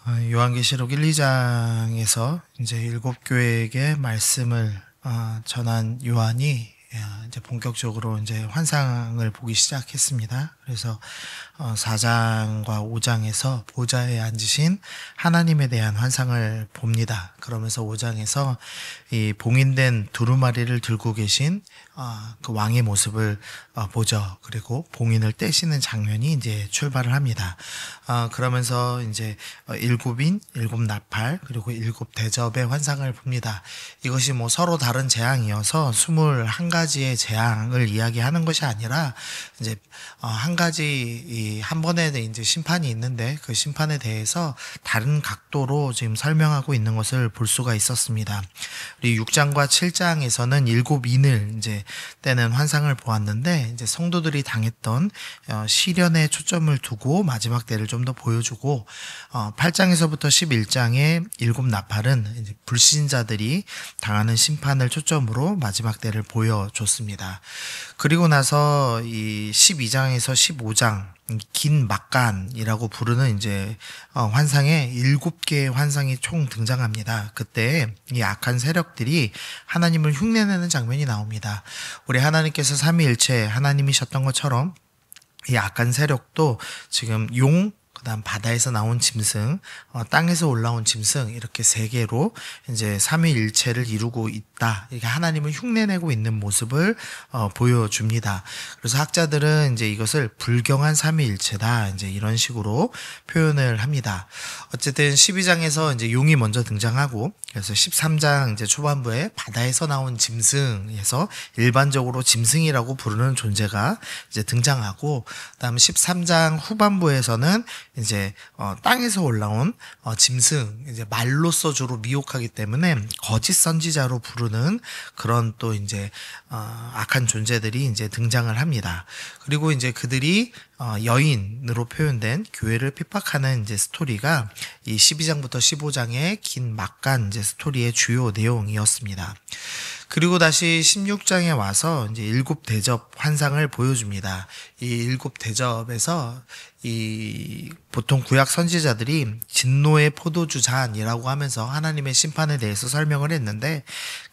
요한계시록 1, 2장에서 이제 일곱 교회에게 말씀을 전한 요한이 이제 본격적으로 이제 환상을 보기 시작했습니다. 그래서 4장과 5장에서 보좌에 앉으신 하나님에 대한 환상을 봅니다. 그러면서 5장에서 이 봉인된 두루마리를 들고 계신 그 왕의 모습을 보죠. 그리고 봉인을 떼시는 장면이 이제 출발을 합니다. 그러면서 이제 일곱인, 일곱 나팔, 그리고 일곱 대접의 환상을 봅니다. 이것이 뭐 서로 다른 재앙이어서 21가지의 재앙을 이야기하는 것이 아니라 이제 한 가지 한 번에 이제 심판이 있는데 그 심판에 대해서 다른 각도로 지금 설명하고 있는 것을 볼 수가 있었습니다. 우리 6장과 7장에서는 일곱인을 이제 때는 환상을 보았는데 이제 성도들이 당했던 시련에 초점을 두고 마지막 때를 좀 더 보여주고 8장에서부터 11장의 일곱 나팔은 이제 불신자들이 당하는 심판을 초점으로 마지막 때를 보여줬습니다. 그리고 나서 이 12장에서 15장 긴 막간이라고 부르는 이제 환상에 7개의 환상이 총 등장합니다. 그때 이 악한 세력들이 하나님을 흉내내는 장면이 나옵니다. 우리 하나님께서 삼위일체 하나님이셨던 것처럼 이 악한 세력도 지금 그다음 바다에서 나온 짐승, 땅에서 올라온 짐승 이렇게 3개로 이제 삼위일체를 이루고 있다. 이렇게 하나님을 흉내내고 있는 모습을 보여줍니다. 그래서 학자들은 이제 이것을 불경한 삼위일체다. 이제 이런 식으로 표현을 합니다. 어쨌든 12장에서 이제 용이 먼저 등장하고 그래서 13장 이제 초반부에 바다에서 나온 짐승에서 일반적으로 짐승이라고 부르는 존재가 이제 등장하고 그다음 13장 후반부에서는 이제 땅에서 올라온 짐승 이제 말로써 주로 미혹하기 때문에 거짓 선지자로 부르는 그런 또 이제 악한 존재들이 이제 등장을 합니다. 그리고 이제 그들이 여인으로 표현된 교회를 핍박하는 이제 스토리가 이 12장부터 15장의 긴 막간 이제 스토리의 주요 내용이었습니다. 그리고 다시 16장에 와서 이제 일곱 대접 환상을 보여줍니다. 이 일곱 대접에서 이 보통 구약 선지자들이 진노의 포도주 잔이라고 하면서 하나님의 심판에 대해서 설명을 했는데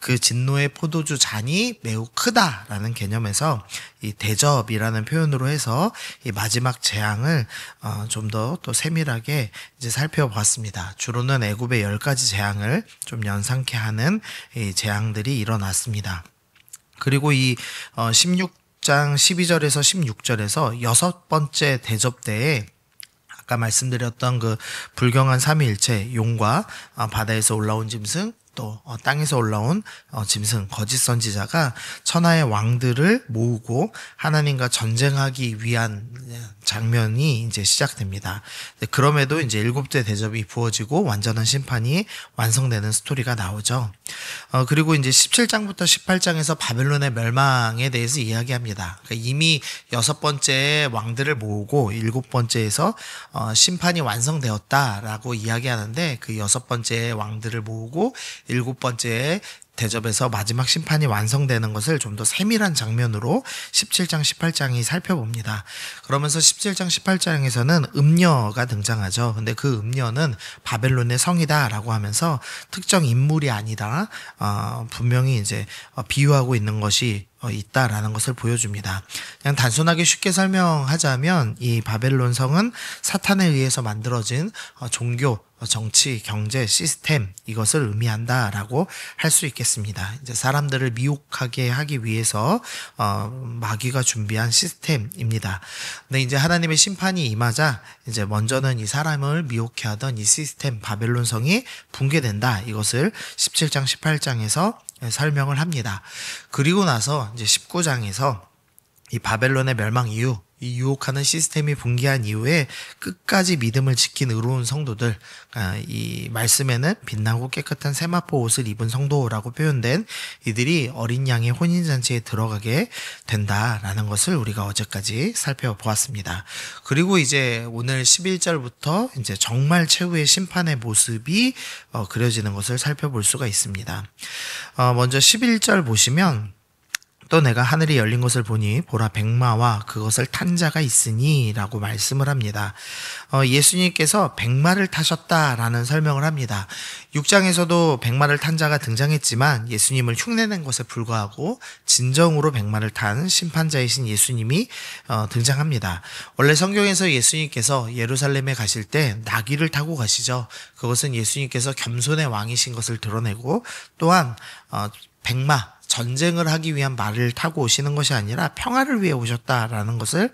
그 진노의 포도주 잔이 매우 크다라는 개념에서 이 대접이라는 표현으로 해서 이 마지막 재앙을 좀 더 또 세밀하게 이제 살펴봤습니다. 주로는 애굽의 10가지 재앙을 좀 연상케 하는 이 재앙들이 일어났습니다. 그리고 이 16장 12절에서 16절에서 6번째 대접 때에 아까 말씀드렸던 그 불경한 삼위일체 용과 바다에서 올라온 짐승 또 땅에서 올라온 짐승 거짓 선지자가 천하의 왕들을 모으고 하나님과 전쟁하기 위한 장면이 이제 시작됩니다. 그럼에도 이제 7대 대접이 부어지고 완전한 심판이 완성되는 스토리가 나오죠. 그리고 이제 17장부터 18장에서 바벨론의 멸망에 대해서 이야기합니다. 그러니까 이미 6번째 왕들을 모으고 7번째에서 심판이 완성되었다라고 이야기하는데 그 6번째 왕들을 모으고 7번째에 대접에서 마지막 심판이 완성되는 것을 좀 더 세밀한 장면으로 17장, 18장이 살펴봅니다. 그러면서 17장, 18장에서는 음녀가 등장하죠. 근데 그 음녀는 바벨론의 성이다라고 하면서 특정 인물이 아니다. 분명히 이제 비유하고 있는 것이 있다라는 것을 보여줍니다. 그냥 단순하게 쉽게 설명하자면 이 바벨론 성은 사탄에 의해서 만들어진 종교, 정치, 경제, 시스템 이것을 의미한다라고 할 수 있겠습니다. 이제 사람들을 미혹하게 하기 위해서 마귀가 준비한 시스템입니다. 근데 이제 하나님의 심판이 임하자 이제 먼저는 이 사람을 미혹해 하던 이 시스템 바벨론 성이 붕괴된다. 이것을 17장, 18장에서 설명을 합니다. 그리고 나서 이제 19장에서 이 바벨론의 멸망 이후 이 유혹하는 시스템이 붕괴한 이후에 끝까지 믿음을 지킨 의로운 성도들, 이 말씀에는 빛나고 깨끗한 세마포 옷을 입은 성도라고 표현된 이들이 어린 양의 혼인잔치에 들어가게 된다라는 것을 우리가 어제까지 살펴보았습니다. 그리고 이제 오늘 11절부터 이제 정말 최후의 심판의 모습이 그려지는 것을 살펴볼 수가 있습니다. 먼저 11절 보시면 또 내가 하늘이 열린 것을 보니 보라 백마와 그것을 탄 자가 있으니 라고 말씀을 합니다. 예수님께서 백마를 타셨다라는 설명을 합니다. 6장에서도 백마를 탄 자가 등장했지만 예수님을 흉내낸 것에 불과하고 진정으로 백마를 탄 심판자이신 예수님이 등장합니다. 원래 성경에서 예수님께서 예루살렘에 가실 때 나귀를 타고 가시죠. 그것은 예수님께서 겸손의 왕이신 것을 드러내고 또한 백마, 전쟁을 하기 위한 말을 타고 오시는 것이 아니라 평화를 위해 오셨다라는 것을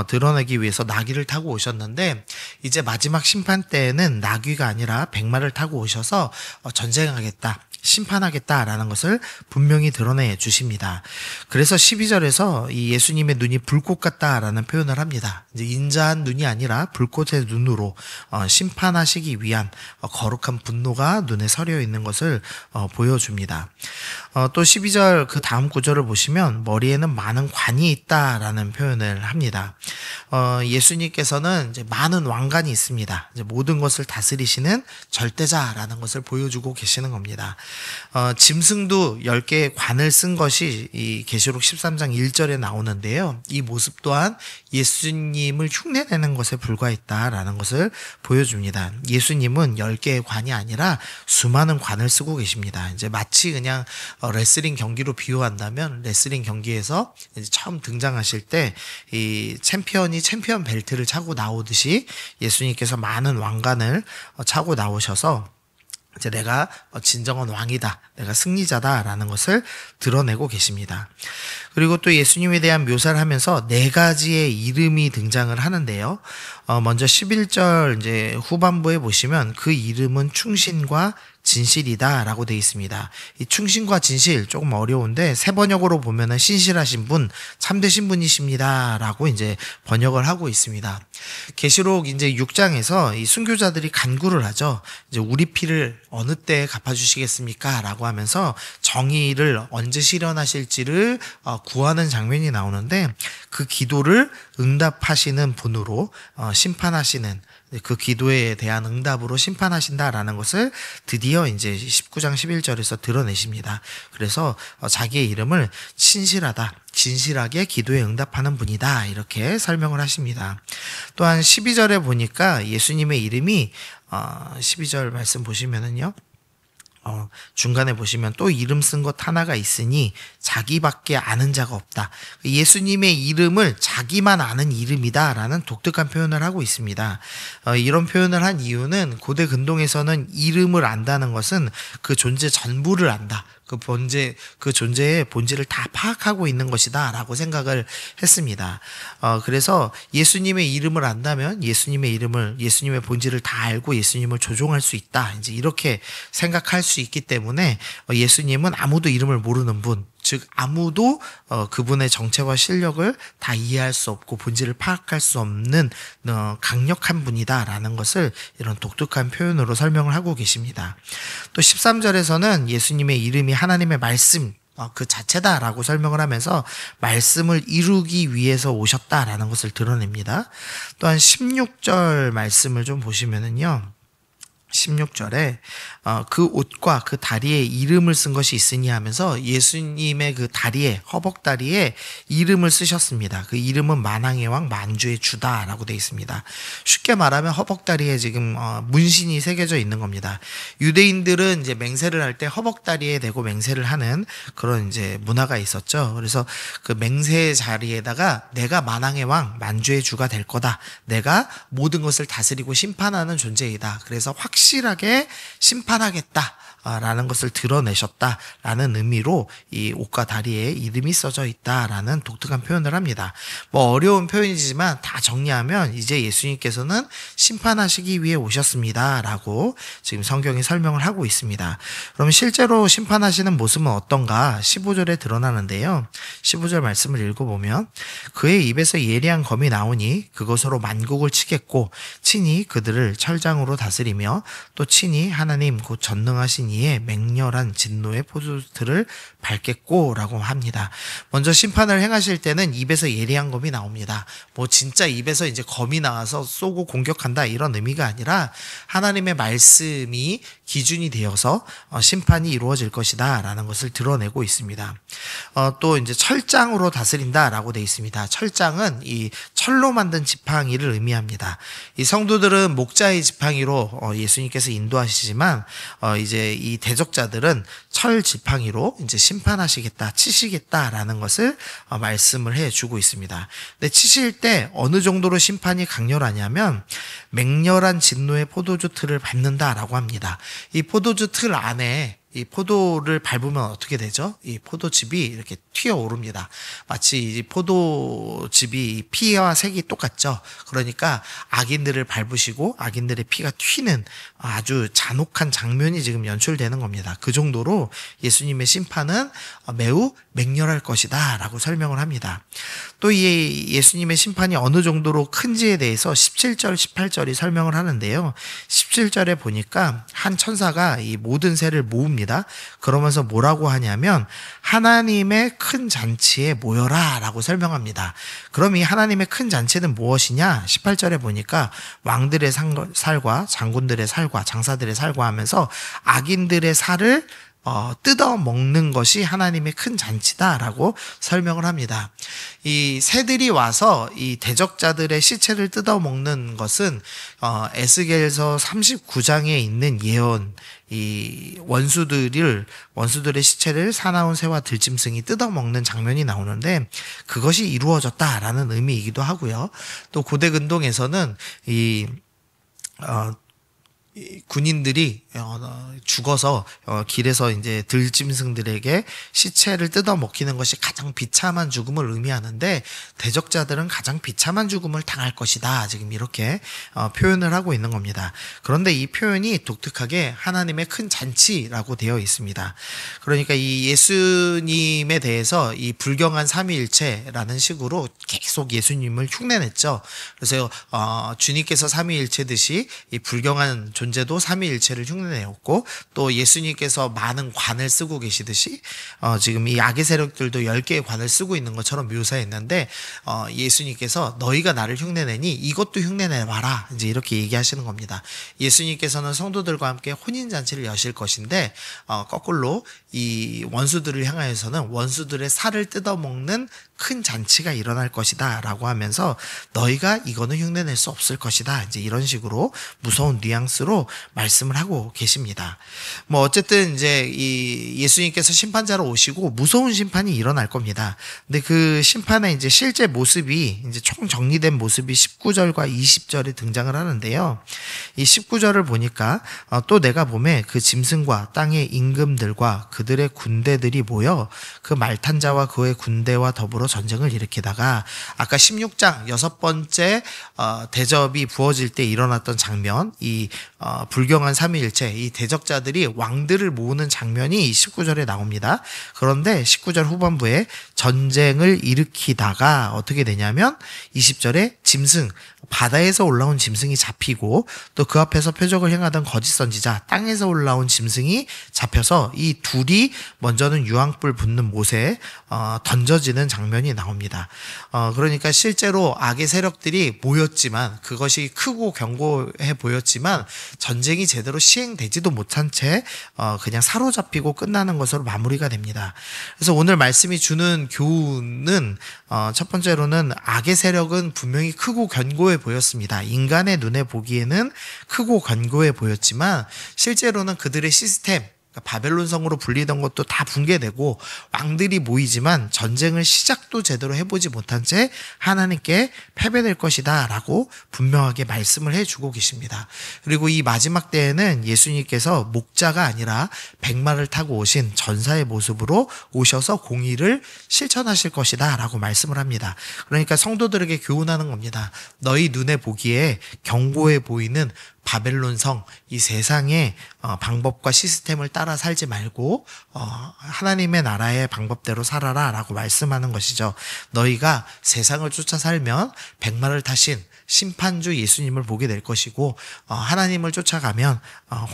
드러내기 위해서 나귀를 타고 오셨는데, 이제 마지막 심판 때에는 나귀가 아니라 백마를 타고 오셔서 전쟁하겠다, 심판하겠다라는 것을 분명히 드러내 주십니다. 그래서 12절에서 이 예수님의 눈이 불꽃 같다라는 표현을 합니다. 이제 인자한 눈이 아니라 불꽃의 눈으로 심판하시기 위한 거룩한 분노가 눈에 서려 있는 것을 보여줍니다. 또 12절 그 다음 구절을 보시면 머리에는 많은 관이 있다라는 표현을 합니다. 예수님께서는 이제 많은 왕관이 있습니다. 이제 모든 것을 다스리시는 절대자라는 것을 보여주고 계시는 겁니다. 짐승도 10개의 관을 쓴 것이 이 계시록 13장 1절에 나오는데요. 이 모습 또한 예수님을 흉내내는 것에 불과했다라는 것을 보여줍니다. 예수님은 10개의 관이 아니라 수많은 관을 쓰고 계십니다. 이제 마치 그냥 레슬링 경기로 비유한다면, 레슬링 경기에서 이제 처음 등장하실 때 이 챔피언이 챔피언 벨트를 차고 나오듯이 예수님께서 많은 왕관을 차고 나오셔서 이제 내가 진정한 왕이다, 내가 승리자다라는 것을 드러내고 계십니다. 그리고 또 예수님에 대한 묘사를 하면서 4가지의 이름이 등장을 하는데요. 먼저 11절 이제 후반부에 보시면 그 이름은 충신과 진실이다 라고 되어 있습니다. 이 충신과 진실 조금 어려운데 새 번역으로 보면은 신실하신 분, 참되신 분이십니다 라고 이제 번역을 하고 있습니다. 계시록 이제 6장에서 이 순교자들이 간구를 하죠. 이제 우리 피를 어느 때에 갚아주시겠습니까? 라고 하면서 정의를 언제 실현하실지를 구하는 장면이 나오는데, 그 기도를 응답하시는 분으로 심판하시는, 그 기도에 대한 응답으로 심판하신다라는 것을 드디어 이제 19장 11절에서 드러내십니다. 그래서 자기의 이름을 신실하다, 진실하게 기도에 응답하는 분이다, 이렇게 설명을 하십니다. 또한 12절에 보니까 예수님의 이름이 12절 말씀 보시면은요, 중간에 보시면 또 이름 쓴 것 하나가 있으니 자기밖에 아는 자가 없다. 예수님의 이름을 자기만 아는 이름이다 라는 독특한 표현을 하고 있습니다. 이런 표현을 한 이유는 고대 근동에서는 이름을 안다는 것은 그 존재 전부를 안다, 그 존재의 본질을 다 파악하고 있는 것이다 라고 생각을 했습니다. 그래서 예수님의 이름을 안다면 예수님의 본질을 다 알고 예수님을 조종할 수 있다, 이제 이렇게 생각할 수 있기 때문에 예수님은 아무도 이름을 모르는 분, 즉 아무도 그분의 정체와 실력을 다 이해할 수 없고 본질을 파악할 수 없는 강력한 분이다라는 것을 이런 독특한 표현으로 설명을 하고 계십니다. 또 13절에서는 예수님의 이름이 하나님의 말씀 그 자체다라고 설명을 하면서 말씀을 이루기 위해서 오셨다라는 것을 드러냅니다. 또한 16절 말씀을 좀 보시면은요, 16절에 그 옷과 그 다리에 이름을 쓴 것이 있으니 하면서 예수님의 그 다리에, 허벅다리에 이름을 쓰셨습니다. 그 이름은 만왕의 왕, 만주의 주다라고 되어 있습니다. 쉽게 말하면 허벅다리에 지금 문신이 새겨져 있는 겁니다. 유대인들은 이제 맹세를 할 때 허벅다리에 대고 맹세를 하는 그런 이제 문화가 있었죠. 그래서 그 맹세 자리에다가 내가 만왕의 왕, 만주의 주가 될 거다, 내가 모든 것을 다스리고 심판하는 존재이다, 그래서 확실하게 심판하겠다 라는 것을 드러내셨다라는 의미로 이 옷과 다리에 이름이 써져 있다라는 독특한 표현을 합니다. 뭐 어려운 표현이지만 다 정리하면 이제 예수님께서는 심판하시기 위해 오셨습니다 라고 지금 성경이 설명을 하고 있습니다. 그럼 실제로 심판하시는 모습은 어떤가 15절에 드러나는데요. 15절 말씀을 읽어보면 그의 입에서 예리한 검이 나오니 그것으로 만국을 치겠고 친히 그들을 철장으로 다스리며 또 친히 하나님 곧 전능하신 이의 맹렬한 진노의 포도주틀을 밟겠고 라고 합니다. 먼저 심판을 행하실 때는 입에서 예리한 검이 나옵니다. 뭐 진짜 입에서 이제 검이 나와서 쏘고 공격한다 이런 의미가 아니라 하나님의 말씀이 기준이 되어서 심판이 이루어질 것이다 라는 것을 드러내고 있습니다. 또 이제 철장으로 다스린다라고 되어 있습니다. 철장은 이 철로 만든 지팡이를 의미합니다. 이 성도들은 목자의 지팡이로 예수님께서 인도하시지만 이제 이 대적자들은 철 지팡이로 이제 심판하시겠다, 치시겠다라는 것을 말씀을 해주고 있습니다. 근데 치실 때 어느 정도로 심판이 강렬하냐면 맹렬한 진노의 포도주 틀을 밟는다라고 합니다. 이 포도주 틀 안에 이 포도를 밟으면 어떻게 되죠? 이 포도즙이 이렇게 튀어오릅니다. 마치 이 포도즙이 피와 색이 똑같죠. 그러니까 악인들을 밟으시고 악인들의 피가 튀는 아주 잔혹한 장면이 지금 연출되는 겁니다. 그 정도로 예수님의 심판은 매우 맹렬할 것이다 라고 설명을 합니다. 또 이 예수님의 심판이 어느 정도로 큰지에 대해서 17절, 18절이 설명을 하는데요. 17절에 보니까 한 천사가 이 모든 새를 모읍니다. 그러면서 뭐라고 하냐면 하나님의 큰 잔치에 모여라 라고 설명합니다. 그럼 이 하나님의 큰 잔치는 무엇이냐? 18절에 보니까 왕들의 살과 장군들의 살과 장사들의 살과 하면서 악인들의 살을 뜯어 먹는 것이 하나님의 큰 잔치다라고 설명을 합니다. 이 새들이 와서 이 대적자들의 시체를 뜯어 먹는 것은 에스겔서 39장에 있는 예언, 이 원수들의 시체를 사나운 새와 들짐승이 뜯어 먹는 장면이 나오는데 그것이 이루어졌다라는 의미이기도 하고요. 또 고대 근동에서는 이 군인들이 죽어서 길에서 이제 들짐승들에게 시체를 뜯어 먹히는 것이 가장 비참한 죽음을 의미하는데 대적자들은 가장 비참한 죽음을 당할 것이다. 지금 이렇게 표현을 하고 있는 겁니다. 그런데 이 표현이 독특하게 하나님의 큰 잔치라고 되어 있습니다. 그러니까 이 예수님에 대해서 이 불경한 삼위일체라는 식으로 계속 예수님을 흉내냈죠. 그래서 주님께서 삼위일체듯이 이 불경한 존재도 삼위일체를 흉내내었고 또 예수님께서 많은 관을 쓰고 계시듯이 지금 이 악의 세력들도 10개의 관을 쓰고 있는 것처럼 묘사했는데 예수님께서 너희가 나를 흉내내니 이것도 흉내내봐라 이제 이렇게 얘기하시는 겁니다. 예수님께서는 성도들과 함께 혼인잔치를 여실 것인데 거꾸로 이 원수들을 향하여서는 원수들의 살을 뜯어먹는 큰 잔치가 일어날 것이다 라고 하면서 너희가 이거는 흉내낼 수 없을 것이다 이제 이런 식으로 무서운 뉘앙스로 말씀을 하고 계십니다. 뭐 어쨌든 이제 이 예수님께서 심판자로 오시고 무서운 심판이 일어날 겁니다. 근데 그 심판의 이제 실제 모습이 이제 총 정리된 모습이 19절과 20절에 등장을 하는데요. 이 19절을 보니까 또 내가 보매 그 짐승과 땅의 임금들과 그들의 군대들이 모여 그 말탄 자와 그의 군대와 더불어 전쟁을 일으키다가 아까 16장 6번째 대접이 부어질 때 일어났던 장면, 이 불경한 삼위일체, 이 대적자들이 왕들을 모으는 장면이 19절에 나옵니다. 그런데 19절 후반부에 전쟁을 일으키다가 어떻게 되냐면 20절에 짐승, 바다에서 올라온 짐승이 잡히고 또 그 앞에서 표적을 행하던 거짓 선지자, 땅에서 올라온 짐승이 잡혀서 이 둘이 먼저는 유황불 붙는 못에 던져지는 장면이 나옵니다. 그러니까 실제로 악의 세력들이 모였지만 그것이 크고 견고해 보였지만 전쟁이 제대로 시행되지도 못한 채 그냥 사로잡히고 끝나는 것으로 마무리가 됩니다. 그래서 오늘 말씀이 주는 교훈은 첫 번째로는 악의 세력은 분명히 크고 견고해 보였습니다. 인간의 눈에 보기에는 크고 견고해 보였지만 실제로는 그들의 시스템, 바벨론 성으로 불리던 것도 다 붕괴되고 왕들이 모이지만 전쟁을 시작도 제대로 해보지 못한 채 하나님께 패배될 것이다 라고 분명하게 말씀을 해주고 계십니다. 그리고 이 마지막 때에는 예수님께서 목자가 아니라 백마를 타고 오신 전사의 모습으로 오셔서 공의를 실천하실 것이다 라고 말씀을 합니다. 그러니까 성도들에게 교훈하는 겁니다. 너희 눈에 보기에 견고해 보이는 바벨론 성, 이 세상의 방법과 시스템을 따라 살지 말고 하나님의 나라의 방법대로 살아라 라고 말씀하는 것이죠. 너희가 세상을 쫓아 살면 백마를 타신 심판주 예수님을 보게 될 것이고, 하나님을 쫓아가면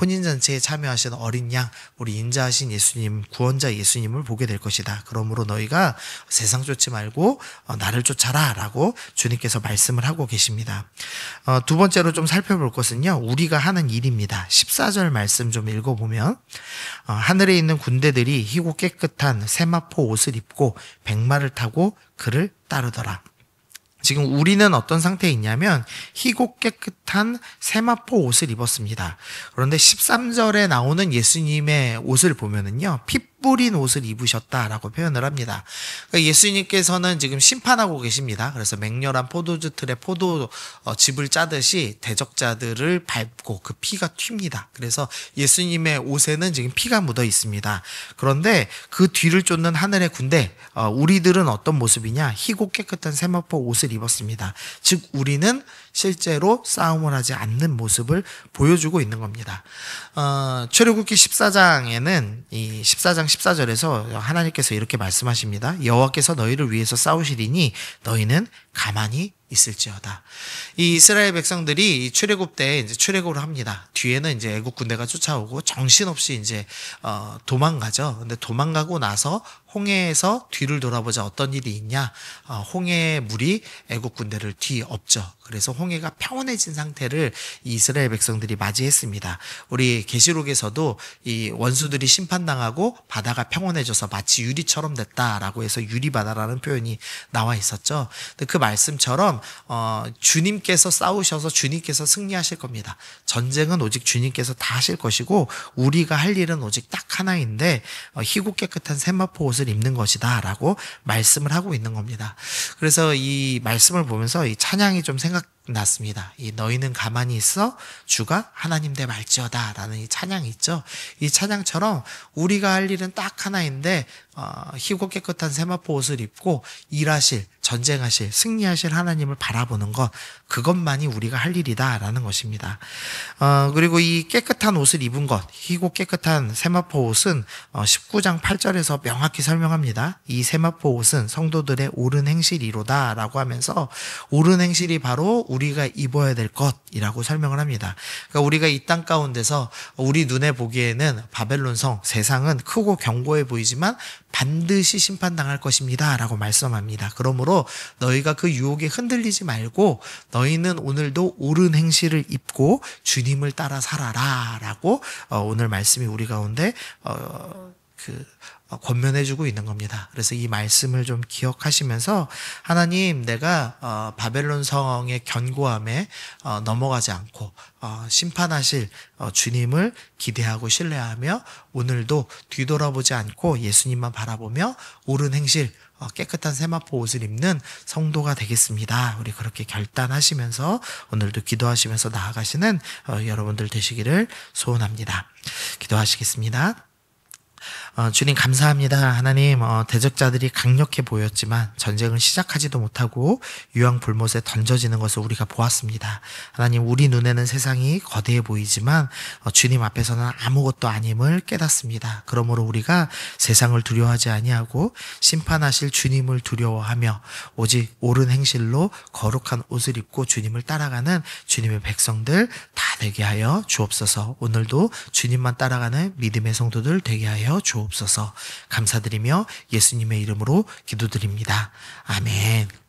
혼인잔치에 참여하신 어린 양, 우리 인자하신 예수님, 구원자 예수님을 보게 될 것이다. 그러므로 너희가 세상 쫓지 말고 나를 쫓아라 라고 주님께서 말씀을 하고 계십니다. 두 번째로 좀 살펴볼 것은요, 우리가 하는 일입니다. 14절 말씀 좀 읽어보면, 하늘에 있는 군대들이 희고 깨끗한 세마포 옷을 입고 백마를 타고 그를 따르더라. 지금 우리는 어떤 상태에 있냐면 희고 깨끗한 세마포 옷을 입었습니다. 그런데 13절에 나오는 예수님의 옷을 보면은요, 피 뿌린 옷을 입으셨다라고 표현을 합니다. 그러니까 예수님께서는 지금 심판하고 계십니다. 그래서 맹렬한 포도주 틀에 포도즙을 짜듯이 대적자들을 밟고 그 피가 튑니다. 그래서 예수님의 옷에는 지금 피가 묻어 있습니다. 그런데 그 뒤를 쫓는 하늘의 군대, 우리들은 어떤 모습이냐? 희고 깨끗한 세마포 옷을 입었습니다. 즉 우리는 실제로 싸움을 하지 않는 모습을 보여주고 있는 겁니다. 출애굽기 14장에는 이 14장 14절에서 하나님께서 이렇게 말씀하십니다. 여호와께서 너희를 위해서 싸우시리니 너희는 가만히 있을지어다. 이 이스라엘 백성들이 출애굽 때 이제 출애굽을 합니다. 뒤에는 이제 애국 군대가 쫓아오고 정신없이 이제 도망가죠. 근데 도망가고 나서 홍해에서 뒤를 돌아보자 어떤 일이 있냐? 홍해의 물이 애국 군대를 뒤엎죠. 그래서 홍해가 평온해진 상태를 이 이스라엘 백성들이 맞이했습니다. 우리 계시록에서도 이 원수들이 심판당하고 바다가 평온해져서 마치 유리처럼 됐다라고 해서 유리바다라는 표현이 나와 있었죠. 근데 그 말씀처럼 주님께서 싸우셔서 주님께서 승리하실 겁니다. 전쟁은 오직 주님께서 다 하실 것이고 우리가 할 일은 오직 딱 하나인데 희고 깨끗한 세마포 옷을 입는 것이다 라고 말씀을 하고 있는 겁니다. 그래서 이 말씀을 보면서 이 찬양이 좀 생각났습니다. 이 너희는 가만히 있어 주가 하나님 대 말지어다 라는 이 찬양이 있죠. 이 찬양처럼 우리가 할 일은 딱 하나인데 희고 깨끗한 세마포 옷을 입고 일하실, 전쟁하실, 승리하실 하나님을 바라보는 것, 그것만이 우리가 할 일이다라는 것입니다. 그리고 이 깨끗한 옷을 입은 것, 희고 깨끗한 세마포 옷은 19장 8절에서 명확히 설명합니다. 이 세마포 옷은 성도들의 옳은 행실이로다라고 하면서 옳은 행실이 바로 우리가 입어야 될 것이라고 설명을 합니다. 그러니까 우리가 이 땅 가운데서 우리 눈에 보기에는 바벨론 성, 세상은 크고 견고해 보이지만 반드시 심판당할 것입니다 라고 말씀합니다. 그러므로 너희가 그 유혹에 흔들리지 말고 너희는 오늘도 옳은 행실을 입고 주님을 따라 살아라 라고 오늘 말씀이 우리 가운데 권면해주고 있는 겁니다. 그래서 이 말씀을 좀 기억하시면서 하나님, 내가 바벨론 성의 견고함에 넘어가지 않고 심판하실 주님을 기대하고 신뢰하며 오늘도 뒤돌아보지 않고 예수님만 바라보며 옳은 행실, 깨끗한 세마포 옷을 입는 성도가 되겠습니다. 우리 그렇게 결단하시면서 오늘도 기도하시면서 나아가시는 여러분들 되시기를 소원합니다. 기도하시겠습니다. 주님 감사합니다. 하나님, 대적자들이 강력해 보였지만 전쟁을 시작하지도 못하고 유황불못에 던져지는 것을 우리가 보았습니다. 하나님, 우리 눈에는 세상이 거대해 보이지만 주님 앞에서는 아무것도 아님을 깨닫습니다. 그러므로 우리가 세상을 두려워하지 아니하고 심판하실 주님을 두려워하며 오직 옳은 행실로 거룩한 옷을 입고 주님을 따라가는 주님의 백성들 다 되게 하여 주옵소서. 오늘도 주님만 따라가는 믿음의 성도들 되게 하여 주옵소서. 감사드리며 예수님의 이름으로 기도드립니다. 아멘.